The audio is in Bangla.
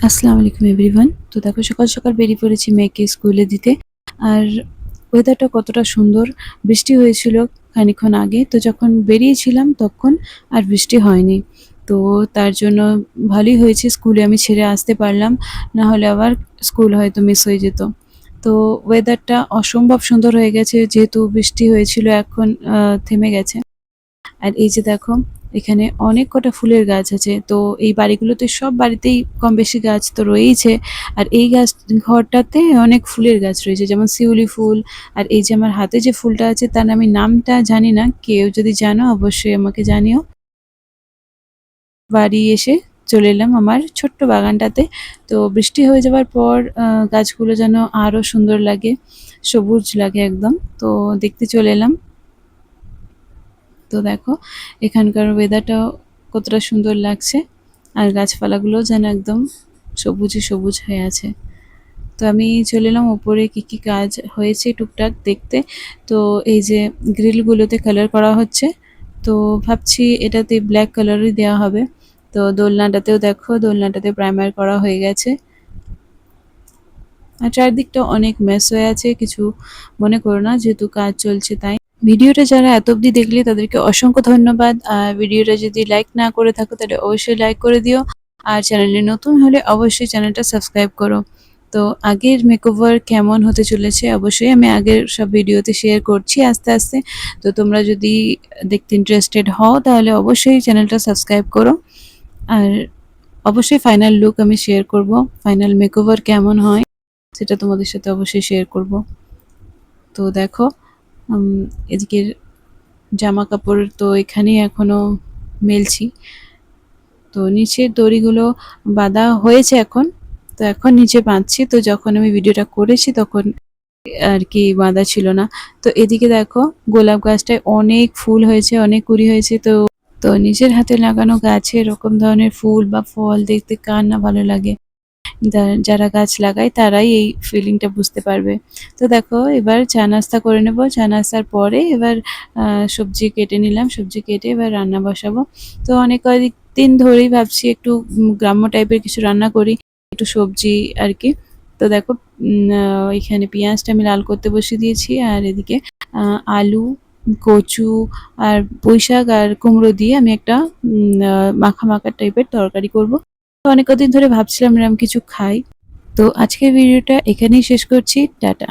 আসসালামু আলাইকুম এভরিওয়ান। তো দেখো সকাল সকাল বেরিয়ে পড়েছি মেয়েকে স্কুলে দিতে। আর ওয়েদারটা কতটা সুন্দর, বৃষ্টি হয়েছিল খানিকক্ষণ আগে। তো যখন বেরিয়েছিলাম তখন আর বৃষ্টি হয়নি। তো তার জন্য ভালোই হয়েছে স্কুলে আমি ছেড়ে আসতে পারলাম, না হলে আবার স্কুল হয়তো মিস হয়ে যেত। তো ওয়েদারটা অসম্ভব সুন্দর হয়ে গেছে, যেহেতু বৃষ্টি হয়েছিল এখন থেমে গেছে। আর এই যে দেখো, এখানে অনেক কটা ফুলের গাছ আছে। তো এই বাড়িগুলোতে সব বাড়িতেই কম বেশি গাছ তো রয়েইছে। আর এই গাছ ঘরটাতে অনেক ফুলের গাছ রয়েছে, যেমন শিউলি ফুল। আর এই যে আমার হাতে যে ফুলটা আছে তার আমি নামটা জানি না, কেউ যদি জানো অবশ্যই আমাকে জানিও। বাড়ি এসে চলে এলাম আমার ছোট্ট বাগানটাতে। তো বৃষ্টি হয়ে যাওয়ার পর গাছগুলো যেন আরো সুন্দর লাগে, সবুজ লাগে একদম। তো দেখতে চলে এলাম। তো দেখো এখানকার ওয়েদারটাও কতটা সুন্দর লাগছে, আর গাছপালাগুলো যেন একদম সবুজে সবুজ হয়ে আছে। তো আমি চলে এলাম ওপরে, কি কি কাজ হয়েছে টুকটাক দেখতে। তো এই যে গ্রিলগুলোতে কালার করা হচ্ছে, তো ভাবছি এটাতে ব্ল্যাক কালারই দেওয়া হবে। তো দোলনাটাতেও দেখো, দোলনাটাতে প্রাইমার করা হয়ে গেছে। আর চারদিকটা অনেক মেস হয়ে আছে, কিছু মনে করো না, যেহেতু কাজ চলছে তাই। ভিডিওটা যারা এত অবধি দেখলে তাদেরকে অসংখ্য ধন্যবাদ। আর ভিডিওটা যদি লাইক না করে থাকো তাহলে অবশ্যই লাইক করে দিও। আর চ্যানেলে নতুন হলে অবশ্যই চ্যানেলটা সাবস্ক্রাইব করো। তো আগের মেকওভার কেমন হতে চলেছে অবশ্যই আমি আগের সব ভিডিওতে শেয়ার করছি আস্তে আস্তে। তো তোমরা যদি দেখতে ইন্টারেস্টেড হও তাহলে অবশ্যই চ্যানেলটা সাবস্ক্রাইব করো। আর অবশ্যই ফাইনাল লুক আমি শেয়ার করব, ফাইনাল মেকওভার কেমন হয় সেটা তোমাদের সাথে অবশ্যই শেয়ার করব। তো দেখো, এদিকের জামা কাপড় তো এখানেই এখনো মেলছি। তো নিচের দড়িগুলো বাঁধা হয়েছে এখন। তো এখন নিচে বাঁধছি, তো যখন আমি ভিডিওটা করেছি তখন আর কি বাঁধা ছিল না। তো এদিকে দেখো, গোলাপ গাছটায় অনেক ফুল হয়েছে, অনেক কুড়ি হয়েছে। তো তো নিজের হাতে লাগানো গাছে এরকম ধরনের ফুল বা ফল দেখতে কার না ভালো লাগে। যারা গাছ লাগায় তারাই এই ফিলিংটা বুঝতে পারবে। তো দেখো এবার চা নাস্তা করে নেব, চা নাস্তার পরে এবার সবজি কেটে নিলাম, সবজি কেটে এবার রান্না বসাবো। তো অনেক কয়েকদিন ধরেই ভাবছি একটু গ্রাম্য টাইপের কিছু রান্না করি, একটু সবজি আর কি। তো দেখো এখানে পেঁয়াজটা আমি লাল করতে বসিয়ে দিয়েছি, আর এদিকে আলু, কচু আর পুঁইশাক আর কুমড়ো দিয়ে আমি একটা মাখা মাখা টাইপের তরকারি করব। তো অনেক কদিন ধরে ভাবছিলাম এরকম কিছু খাই। তো আজকের ভিডিওটা এখানেই শেষ করছি, টাটা।